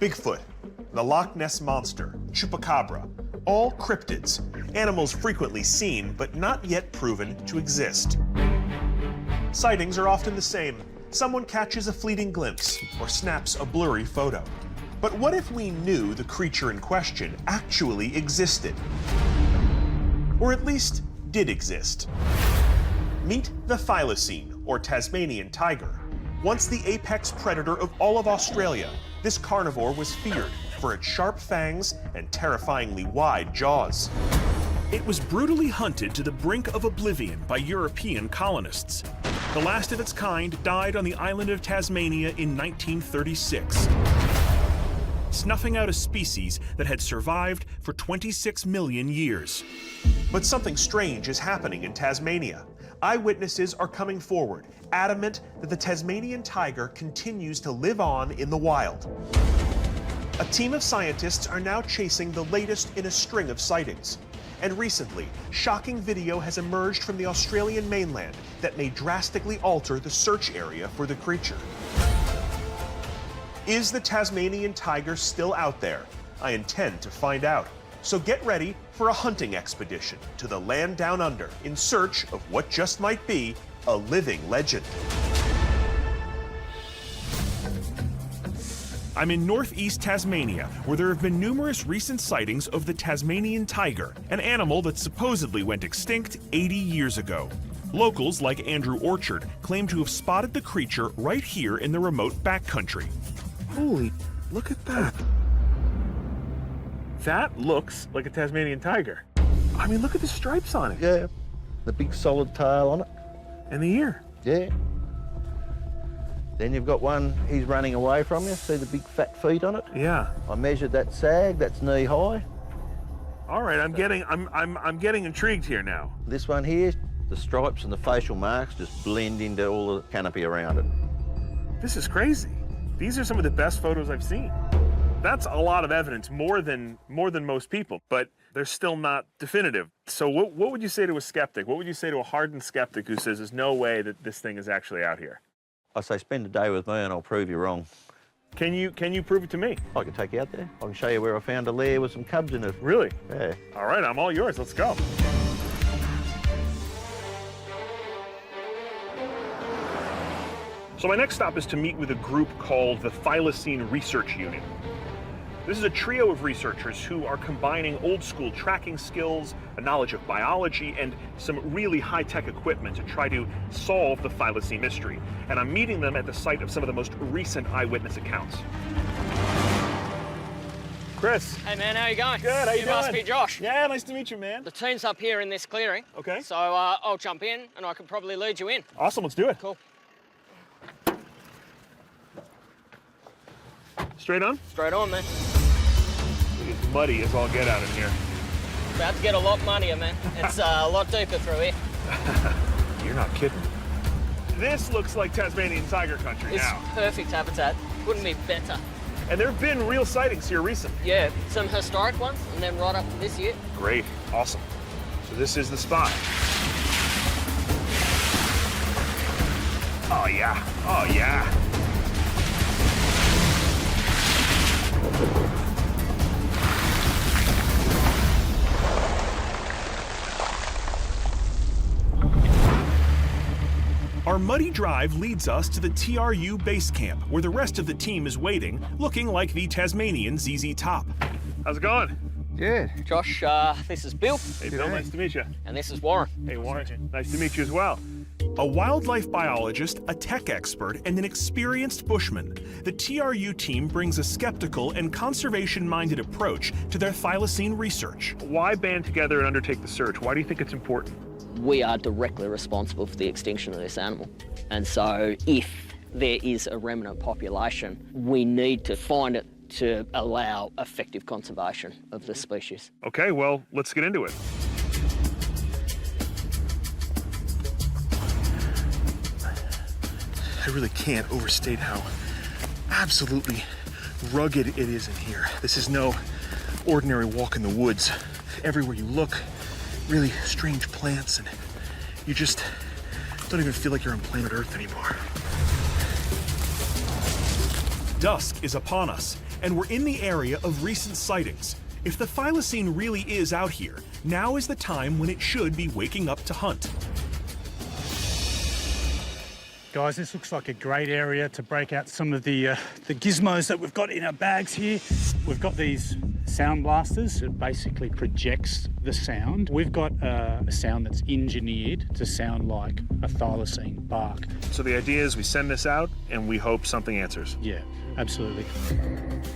Bigfoot, the Loch Ness Monster, Chupacabra, all cryptids, animals frequently seen but not yet proven to exist. Sightings are often the same. Someone catches a fleeting glimpse or snaps a blurry photo. But what if we knew the creature in question actually existed? Or at least did exist? Meet the thylacine, or Tasmanian tiger. Once the apex predator of all of Australia, this carnivore was feared for its sharp fangs and terrifyingly wide jaws. It was brutally hunted to the brink of oblivion by European colonists. The last of its kind died on the island of Tasmania in 1936, snuffing out a species that had survived for 26 million years. But something strange is happening in Tasmania. Eyewitnesses are coming forward, adamant that the Tasmanian tiger continues to live on in the wild. A team of scientists are now chasing the latest in a string of sightings. And recently, shocking video has emerged from the Australian mainland that may drastically alter the search area for the creature. Is the Tasmanian tiger still out there? I intend to find out. So get ready for a hunting expedition to the land down under in search of what just might be a living legend. I'm in northeast Tasmania, where there have been numerous recent sightings of the Tasmanian tiger, an animal that supposedly went extinct 80 years ago. Locals like Andrew Orchard claim to have spotted the creature right here in the remote backcountry. Holy, look at that. That looks like a Tasmanian tiger. I mean, look at the stripes on it. Yeah, the big solid tail on it. And the ear. Yeah. Then you've got one, he's running away from you. See the big fat feet on it? Yeah. I measured that sag, that's knee high. All right, I'm getting intrigued here now. This one here, the stripes and the facial marks just blend into all the canopy around it. This is crazy. These are some of the best photos I've seen. That's a lot of evidence, more than most people, but they're still not definitive. So what would you say to a skeptic? What would you say to a hardened skeptic who says there's no way that this thing is actually out here? I say spend a day with me and I'll prove you wrong. Can you prove it to me? I can take you out there. I can show you where I found a lair with some cubs in it. Really? Yeah. All right, I'm all yours. Let's go. So my next stop is to meet with a group called the Thylacine Research Unit. This is a trio of researchers who are combining old-school tracking skills, a knowledge of biology, and some really high-tech equipment to try to solve the thylacine mystery. And I'm meeting them at the site of some of the most recent eyewitness accounts. Chris. Hey man, how you going? Good, how you doing? Must be Josh. Yeah, nice to meet you, man. The team's up here in this clearing. Okay. So I'll jump in and I can probably lead you in. Awesome, let's do it. Cool. Straight on? Straight on, man. It's muddy as all get out in here. About to get a lot muddier, man. It's a lot deeper through here. You're not kidding. This looks like Tasmanian tiger country It's now. perfect habitat. Couldn't be better. And there have been real sightings here recently. Yeah, some historic ones and then right up to this year. Great, awesome. So this is the spot. Oh yeah, oh yeah. Our muddy drive leads us to the TRU base camp, where the rest of the team is waiting, looking like the Tasmanian ZZ Top. How's it going? Yeah. Josh, this is Bill. Hey, Bill, nice to meet you. And this is Warren. Hey, Warren, nice to meet you as well. A wildlife biologist, a tech expert, and an experienced bushman, the TRU team brings a skeptical and conservation-minded approach to their thylacine research. Why band together and undertake the search? Why do you think it's important? We are directly responsible for the extinction of this animal. And so if there is a remnant population, we need to find it to allow effective conservation of the species. Okay, well, let's get into it. I really can't overstate how absolutely rugged it is in here. This is no ordinary walk in the woods. Everywhere you look, really strange plants, and you just don't even feel like you're on planet Earth anymore. Dusk is upon us, and we're in the area of recent sightings. If the thylacine really is out here, now is the time when it should be waking up to hunt. Guys, this looks like a great area to break out some of the gizmos that we've got in our bags here. We've got these sound blasters. It basically projects the sound. We've got a sound that's engineered to sound like a thylacine bark. So the idea is we send this out and we hope something answers. Yeah, absolutely.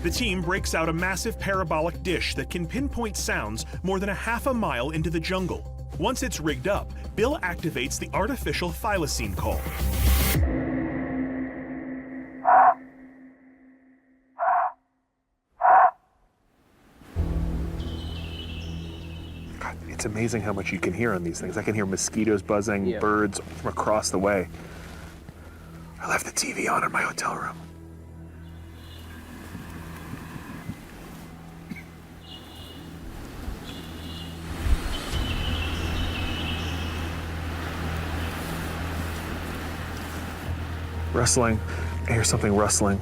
The team breaks out a massive parabolic dish that can pinpoint sounds more than a half a mile into the jungle. Once it's rigged up, Bill activates the artificial thylacine call. God, it's amazing how much you can hear on these things. I can hear mosquitoes buzzing, birds from across the way. I left the TV on in my hotel room. Rustling. I hear something rustling.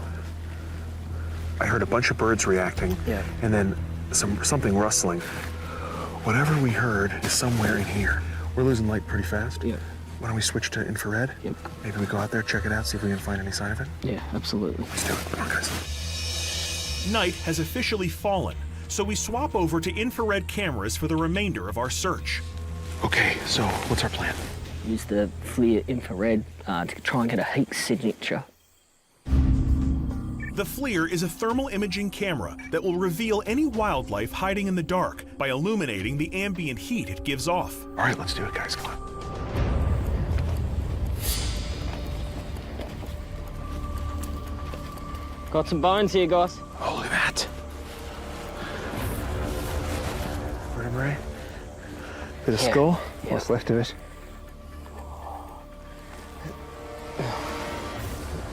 I heard a bunch of birds reacting, and then something rustling. Whatever we heard is somewhere in here. We're losing light pretty fast. Yeah. Why don't we switch to infrared? Yep. Maybe we go out there, check it out, see if we can find any sign of it. Yeah, absolutely. Let's do it. Come on, guys. Night has officially fallen, so we swap over to infrared cameras for the remainder of our search. Okay, so what's our plan? Use the FLIR infrared to try and get a heat signature. The FLIR is a thermal imaging camera that will reveal any wildlife hiding in the dark by illuminating the ambient heat it gives off. All right, let's do it, guys. Come on. Got some bones here, guys. Oh, look at that. Vertebrae. Bit of skull. What's left of it?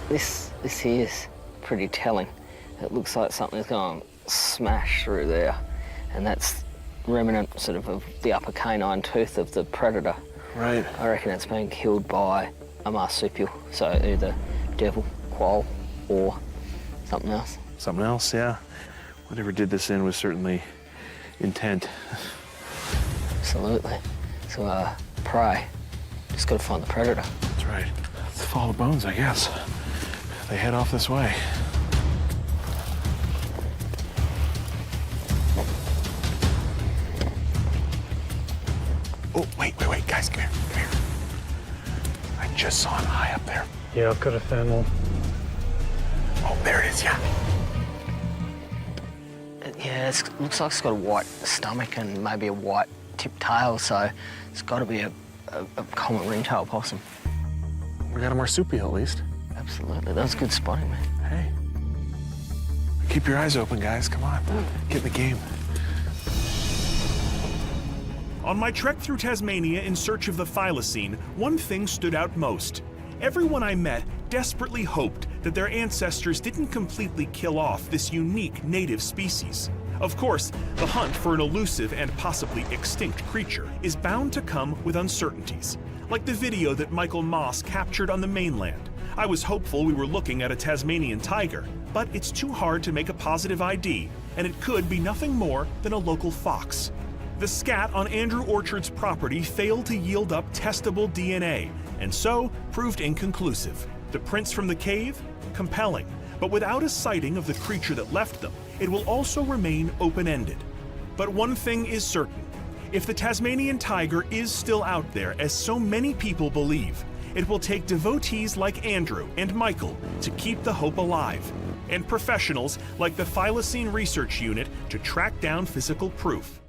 This here is pretty telling. It looks like something's gone smash through there, and that's remnant sort of the upper canine tooth of the predator. Right. I reckon it's been killed by a marsupial, so either devil, quoll, or something else. Something else, yeah. Whatever did this in was certainly intent. Absolutely. So, prey. Just gotta find the predator. That's right. Let's follow the bones, I guess. They head off this way. Oh, wait, guys, come here. I just saw an eye up there. Yeah, I've got a thermal. Oh, there it is, yeah. Yeah, it looks like it's got a white stomach and maybe a white tipped tail, so it's got to be a common ringtail possum. We got a marsupial at least. Absolutely, that's good spotting, man. Hey. Keep your eyes open, guys. Come on. Get in the game. On my trek through Tasmania in search of the thylacine, one thing stood out most. Everyone I met desperately hoped that their ancestors didn't completely kill off this unique native species. Of course, the hunt for an elusive and possibly extinct creature is bound to come with uncertainties, like the video that Michael Moss captured on the mainland. I was hopeful we were looking at a Tasmanian tiger, but it's too hard to make a positive ID, and it could be nothing more than a local fox. The scat on Andrew Orchard's property failed to yield up testable DNA, and so proved inconclusive. The prints from the cave? Compelling, but without a sighting of the creature that left them, it will also remain open-ended. But one thing is certain. If the Tasmanian tiger is still out there, as so many people believe, it will take devotees like Andrew and Michael to keep the hope alive, and professionals like the Thylacine Research Unit to track down physical proof.